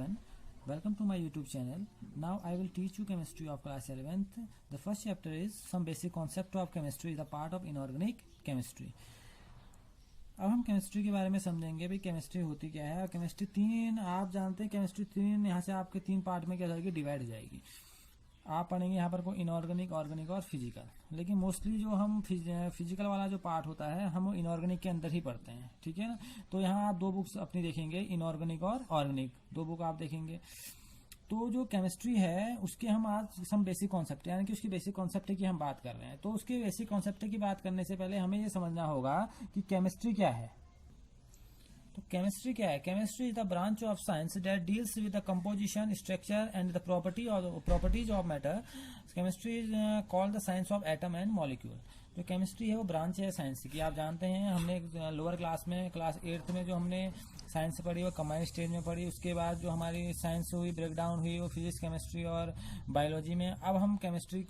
everyone, welcome to my YouTube channel. Now I will teach you chemistry of class 11th. The first chapter is some basic concept of chemistry is a part of inorganic chemistry. अब हम chemistry के बारे में समझेंगे भी chemistry होती क्या है। और केमिस्ट्री तीन, आप जानते हैं केमिस्ट्री तीन, यहाँ से आपके तीन पार्ट में क्या जाएगी, डिवाइड हो जाएगी। आप पढ़ेंगे यहाँ पर को इनऑर्गेनिक, ऑर्गेनिक और फिजिकल, लेकिन मोस्टली जो हम फिजिकल वाला जो पार्ट होता है हम वो इनऑर्गेनिक के अंदर ही पढ़ते हैं, ठीक है ना। तो यहाँ आप दो बुक्स अपनी देखेंगे, इनऑर्गेनिक और ऑर्गेनिक, दो बुक आप देखेंगे। तो जो केमिस्ट्री है उसके हम आज सम बेसिक कॉन्सेप्ट, यानी कि उसकी बेसिक कॉन्सेप्ट की हम बात कर रहे हैं। तो उसके बेसिक कॉन्सेप्ट की बात करने से पहले हमें ये समझना होगा कि केमिस्ट्री क्या है। तो केमिस्ट्री क्या है? Chemistry is the branch of science that deals with the composition, structure and the properties of matter. Chemistry is called the science of atom and molecule. जो केमिस्ट्री है वो ब्रांच है साइंस की। आप जानते हैं हमने लोअर क्लास में, क्लास 8th में जो हमने साइंस पढ़ी वो कंबाइंड स्टेज में पढ़ी। उसके बाद जो हमारी साइंस हुई, ब्रेकडाउन हुई, वो फिजिक्स, केमिस्ट्री और बायोलॉजी में। अब हम केमिस्ट्री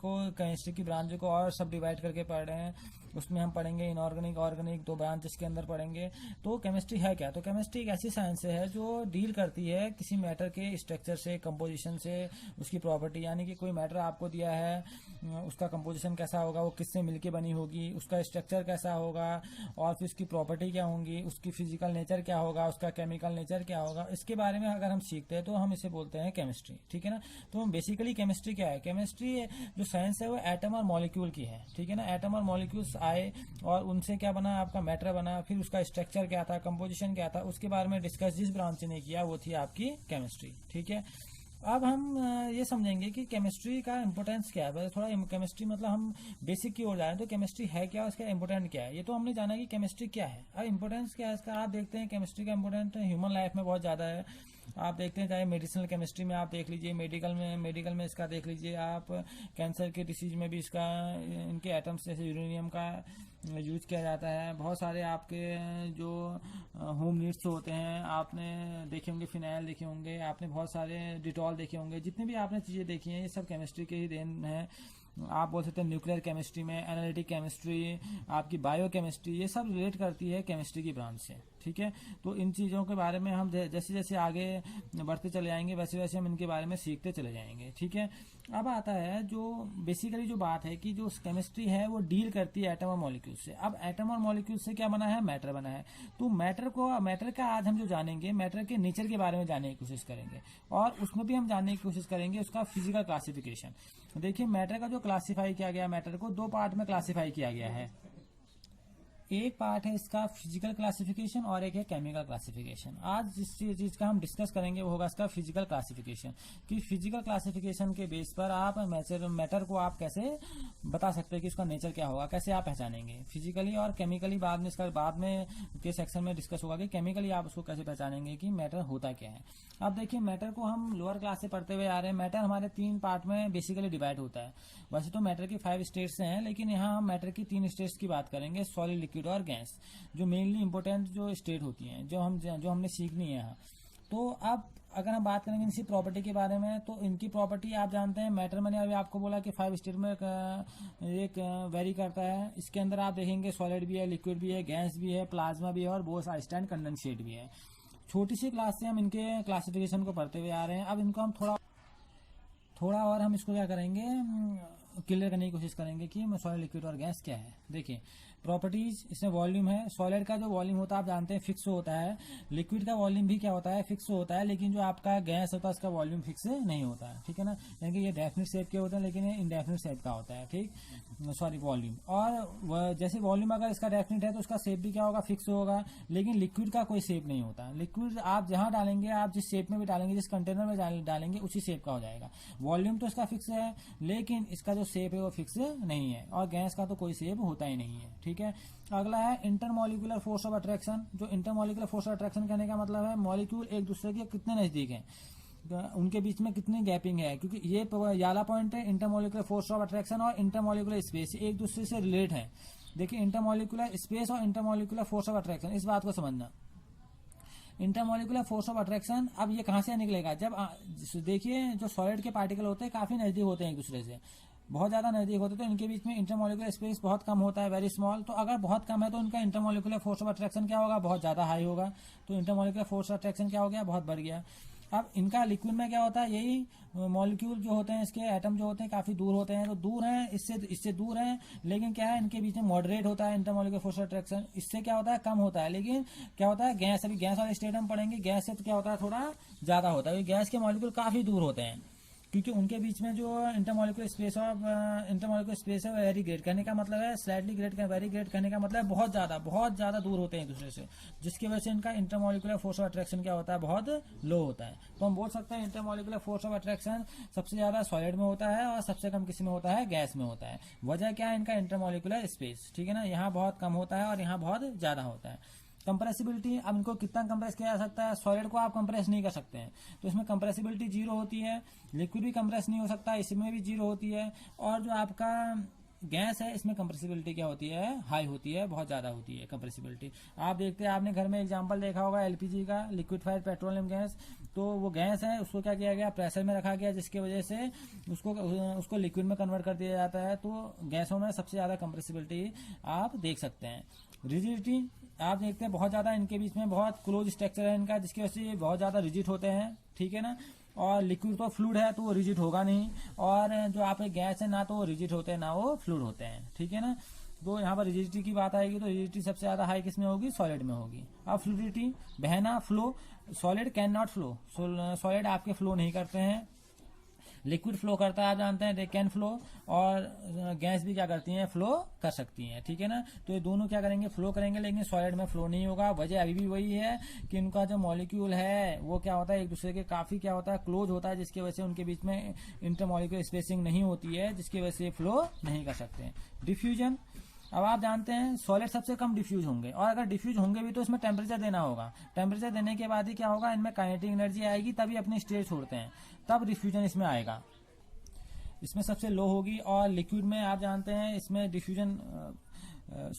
की ब्रांच को और सब डिवाइड करके पढ़ रहे हैं। उसमें हम पढ़ेंगे इनऑर्गेनिक, ऑर्गेनिक, दो ब्रांचेस के अंदर पढ़ेंगे। तो केमिस्ट्री है क्या? तो केमिस्ट्री एक ऐसी साइंस है जो डील करती है किसी मैटर के स्ट्रक्चर से, कंपोजिशन से, उसकी प्रॉपर्टी, यानी कि कोई मैटर आपको दिया है, उसका कंपोजिशन कैसा होगा, वो किससे मिलके बनी होगी, उसका स्ट्रक्चर कैसा होगा, और फिर उसकी प्रॉपर्टी क्या होंगी, उसकी फिजिकल नेचर क्या होगा, उसका केमिकल नेचर क्या होगा, इसके बारे में अगर हम सीखते हैं तो हम इसे बोलते हैं केमिस्ट्री, ठीक है ना। तो बेसिकली केमिस्ट्री क्या है? केमिस्ट्री जो साइंस है वो एटम और मॉलिक्यूल की है, ठीक है ना। एटम और मॉलिक्यूल्स आए और उनसे क्या बना, आपका मैटर बना, फिर उसका स्ट्रक्चर क्या था, कंपोजिशन क्या था, उसके बारे में डिस्कस जिस ब्रांच ने किया वो थी आपकी केमिस्ट्री, ठीक है। अब हम ये समझेंगे कि केमिस्ट्री का इंपोर्टेंस क्या है। थोड़ा केमिस्ट्री मतलब हम बेसिक की ओर जाए तो केमिस्ट्री है क्या, उसका इंपोर्टेंट क्या है, ये तो हमने जाना कि केमिस्ट्री क्या है। अब इंपोर्टेंस क्या है इसका, आप देखते हैं केमिस्ट्री का इंपोर्टेंट ह्यूमन लाइफ में बहुत ज्यादा है। आप देखते हैं चाहे मेडिसिनल केमिस्ट्री में आप देख लीजिए, मेडिकल में इसका देख लीजिए आप, कैंसर के डिसीज में भी इसका, इनके एटम्स जैसे यूरेनियम का यूज किया जाता है। बहुत सारे आपके जो होम नीड्स होते हैं, आपने देखे होंगे, फिनाइल देखे होंगे, आपने बहुत सारे डिटॉल देखे होंगे, जितनी भी आपने चीजें देखी हैं ये सब केमिस्ट्री के ही देन है। आप बोल सकते हैं न्यूक्लियर केमिस्ट्री में, एनालिटिक केमिस्ट्री, आपकी बायो केमिस्ट्री, ये सब रिलेट करती है केमिस्ट्री की ब्रांच से, ठीक है। तो इन चीज़ों के बारे में हम जैसे जैसे आगे बढ़ते चले जाएंगे वैसे वैसे हम इनके बारे में सीखते चले जाएंगे, ठीक है। अब आता है जो बेसिकली जो बात है कि जो केमिस्ट्री है वो डील करती है एटम और मॉलिक्यूल से। अब एटम और मॉलिक्यूल से क्या बना है? मैटर बना है। तो मैटर का आज हम जो जानेंगे, मैटर के नेचर के बारे में जानने की कोशिश करेंगे, और उसमें भी हम जानने की कोशिश करेंगे उसका फिजिकल क्लासिफिकेशन। देखिए मैटर का जो क्लासिफाई किया गया, मैटर को दो पार्ट में क्लासिफाई किया गया है। एक पार्ट है इसका फिजिकल क्लासिफिकेशन और एक है केमिकल क्लासिफिकेशन। आज जिस चीज का हम डिस्कस करेंगे वो होगा इसका फिजिकल क्लासिफिकेशन। कि फिजिकल क्लासिफिकेशन के बेस पर आप मैटर को आप कैसे बता सकते हैं कि उसका नेचर क्या होगा, कैसे आप पहचानेंगे फिजिकली, और केमिकली बाद में इसका बाद में के सेक्शन में डिस्कस होगा कि केमिकली आप उसको कैसे पहचानेंगे कि मैटर होता क्या है। अब देखिए मैटर को हम लोअर क्लास से पढ़ते हुए आ रहे हैं। मैटर हमारे तीन पार्ट में बेसिकली डिवाइड होता है। वैसे तो मैटर की 5 स्टेट्स हैं, लेकिन यहाँ हम मैटर की 3 स्टेट्स की बात करेंगे, सॉलिड, लिक्विड और गैस, जो मेनली इंपोर्टेंट जो स्टेट होती हैं, जो हमने सीखनी है यहाँ। तो अब अगर हम बात करेंगे इनकी प्रॉपर्टी के बारे में, तो इनकी प्रॉपर्टी आप जानते हैं, मैटर मैंने अभी आपको बोला कि 5 स्टेट में एक वेरी करता है। इसके अंदर आप देखेंगे सॉलिड भी है, लिक्विड भी है, गैस भी है, प्लाज्मा भी है और बोस-आइंस्टाइन कंडेंसेट भी है। छोटी सी क्लास से हम इनके क्लासिफिकेशन को पढ़ते हुए आ रहे हैं। अब इनको हम थोड़ा और हम इसको क्या करेंगे, क्लियर करने की कोशिश करेंगे कि सॉलिड, लिक्विड और गैस क्या है। देखिए प्रॉपर्टीज, इसमें वॉल्यूम है। सॉलिड का जो वॉल्यूम होता है आप जानते हैं फिक्स होता है। लिक्विड का वॉल्यूम भी क्या होता है, फिक्स होता है। लेकिन जो आपका गैस होता है उसका वॉल्यूम फिक्स नहीं होता है, ठीक है ना। यानी कि ये डेफिनेट शेप के होते हैं लेकिन ये इनडेफिनेट शेप का होता है, ठीक, सॉरी वॉल्यूम। और जैसे वॉल्यूम अगर इसका डेफिनेट है तो उसका शेप भी क्या होगा, फिक्स होगा। लेकिन लिक्विड का कोई शेप नहीं होता। लिक्विड आप जहां डालेंगे, आप जिस शेप में भी डालेंगे, जिस कंटेनर में डालेंगे उसी शेप का हो जाएगा। वॉल्यूम तो इसका फिक्स है लेकिन इसका जो शेप है वो फिक्स नहीं है। और गैस का तो कोई शेप होता ही नहीं है, ठीक है। अगला है इंटरमॉलिक्यूलर फोर्स ऑफ अट्रैक्शन। जो इंटरमॉलिक्यूलर फोर्स ऑफ अट्रैक्शन कहने का मतलब है मॉलिक्यूल एक दूसरे के कितने नजदीक हैं, उनके बीच में कितनी गैपिंग है। क्योंकि ये याला पॉइंट है, इंटरमॉलिक्यूलर फोर्स ऑफ अट्रैक्शन और इंटरमॉलिक्यूलर स्पेस एक दूसरे से रिलेट है। देखिए इंटरमॉलिक्यूलर स्पेस और इंटरमॉलिक्यूलर फोर्स ऑफ अट्रैक्शन, इस बात को समझना। इंटरमॉलिक्यूलर फोर्स ऑफ अट्रैक्शन, अब ये कहां से निकलेगा, जब देखिए जो सॉलिड के पार्टिकल होते हैं काफी नजदीक होते हैं एक दूसरे से, बहुत ज्यादा नजदीक होते हैं, तो इनके बीच में इंटरमॉलिक्यूलर स्पेस बहुत कम होता है, वेरी स्मॉल। तो अगर बहुत कम है तो इनका इंटरमॉलिक्यूलर फोर्स ऑफ अट्रैक्शन क्या होगा, बहुत ज्यादा हाई होगा। तो इंटरमॉलिक्यूलर फोर्स ऑफ अट्रैक्शन क्या हो गया, बहुत बढ़ गया। अब इनका लिक्विड में क्या होता है, यही मॉलिक्यूल जो होते हैं, इसके एटम जो होते हैं काफी दूर होते हैं, तो दूर हैं, इससे दूर हैं, लेकिन क्या है इनके बीच में मॉडरेट होता है इंटरमॉलिक्यूलर फोर्स अट्रैक्शन, इससे क्या होता है कम होता है। लेकिन क्या होता है गैस, अभी गैस वाले स्टेट हम पढ़ेंगे, गैस से तो क्या होता है थोड़ा ज्यादा होता है, गैस के मॉलिक्यूल काफी दूर होते हैं, क्योंकि उनके बीच में जो इंटरमॉलिक्यूलर स्पेस है वेरी ग्रेट, कहने का मतलब है स्लाइटली ग्रेट, वेरी ग्रेट कहने का मतलब है बहुत ज्यादा दूर होते हैं एक दूसरे से, जिसकी वजह से इनका इंटरमॉलिक्यूलर फोर्स ऑफ अट्रैक्शन क्या होता है, बहुत लो होता है। तो हम बोल सकते हैं इंटरमॉलिक्यूलर फोर्स ऑफ अट्रैक्शन सबसे ज्यादा सॉलिड में होता है और सबसे कम किसी में होता है, गैस में होता है। वजह क्या है, इनका इंटरमॉलिक्यूलर स्पेस, ठीक है ना, यहाँ बहुत कम होता है और यहाँ बहुत ज्यादा होता है। कंप्रेसिबिलिटी, अब इनको कितना कंप्रेस किया जा सकता है, सॉलिड को आप कंप्रेस नहीं कर सकते हैं, तो इसमें कंप्रेसिबिलिटी 0 होती है। लिक्विड भी कंप्रेस नहीं हो सकता, इसमें भी 0 होती है। और जो आपका गैस है इसमें कंप्रेसिबिलिटी क्या होती है, हाई होती है, बहुत ज्यादा होती है कंप्रेसिबिलिटी। आप देखते हैं, आपने घर में एग्जांपल देखा होगा एलपीजी का, लिक्विफाइड पेट्रोलियम गैस, तो वो गैस है उसको क्या किया गया, प्रेशर में रखा गया, जिसकी वजह से उसको लिक्विड में कन्वर्ट कर दिया जाता है। तो गैसों में सबसे ज्यादा कंप्रेसिबिलिटी आप देख सकते हैं। रिजिडिटी आप देखते हैं बहुत ज्यादा, इनके बीच में बहुत क्लोज स्ट्रक्चर है इनका, जिसकी वजह से ये बहुत ज्यादा रिजिड होते हैं, ठीक है ना। और लिक्विड तो फ्लूइड है तो वो रिजिड होगा नहीं, और जो आप गैस है ना तो वो रिजिड होते हैं ना वो फ्लूइड होते हैं, ठीक है ना। तो यहाँ पर रिजिडिटी की बात आएगी तो रिजिडिटी सबसे ज्यादा हाई किस में होगी, सॉलिड में होगी। अब फ्लूइडिटी, बहना, flow, solid can not flow, solid आपके फ्लो नहीं करते हैं, लिक्विड फ्लो करता है, आप जानते हैं दे कैन फ्लो, और गैस भी क्या करती हैं, फ्लो कर सकती हैं, ठीक है ना। तो ये दोनों क्या करेंगे, फ्लो करेंगे, लेकिन सॉलिड में फ्लो नहीं होगा। वजह अभी भी वही है कि इनका जो मॉलिक्यूल है वो क्या होता है, एक दूसरे के काफी क्या होता है, क्लोज होता है, जिसकी वजह से उनके बीच में इंटरमॉलिक्यूलर स्पेसिंग नहीं होती है, जिसकी वजह से फ्लो नहीं कर सकते। डिफ्यूजन, अब आप जानते हैं सॉलिड सबसे कम डिफ्यूज होंगे, और अगर डिफ्यूज होंगे भी तो इसमें टेम्परेचर देना होगा, टेम्परेचर देने के बाद ही क्या होगा, इनमें काइनेटिक एनर्जी आएगी, तभी अपनी स्टेट छोड़ते हैं, तब डिफ्यूजन इसमें आएगा, इसमें सबसे लो होगी। और लिक्विड में आप जानते हैं इसमें डिफ्यूजन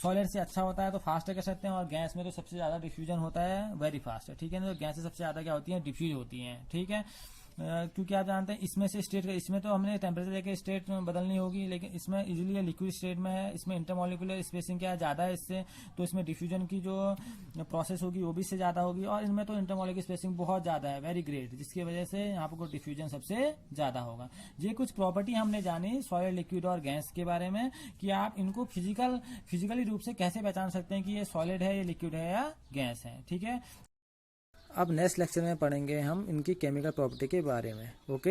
सॉलिड से अच्छा होता है तो फास्ट कह सकते हैं, और गैस में तो सबसे ज्यादा डिफ्यूजन होता है, वेरी फास्ट है, ठीक है ना। तो गैस से सबसे ज्यादा क्या होती है, डिफ्यूज होती है, ठीक है। क्योंकि आप जानते हैं इसमें से स्टेट, इसमें तो हमने टेम्परेचर लेके स्टेट बदलनी होगी, लेकिन इसमें इजीली लिक्विड स्टेट में है, इसमें इंटरमॉलिक्यूलर स्पेसिंग क्या ज्यादा है इससे, तो इसमें डिफ्यूजन की जो प्रोसेस होगी वो भी इससे ज्यादा होगी, और इनमें तो इंटरमॉलिक्यूलर स्पेसिंग बहुत ज्यादा है, वेरी ग्रेट, जिसकी वजह से यहाँ पर डिफ्यूजन सबसे ज्यादा होगा। ये कुछ प्रॉपर्टी हमने जानी सॉलिड, लिक्विड और गैस के बारे में, कि आप इनको फिजिकली रूप से कैसे पहचान सकते हैं कि ये सॉलिड है, ये लिक्विड है या गैस है, ठीक है। अब नेक्स्ट लेक्चर में पढ़ेंगे हम इनकी केमिकल प्रॉपर्टी के बारे में, ओके।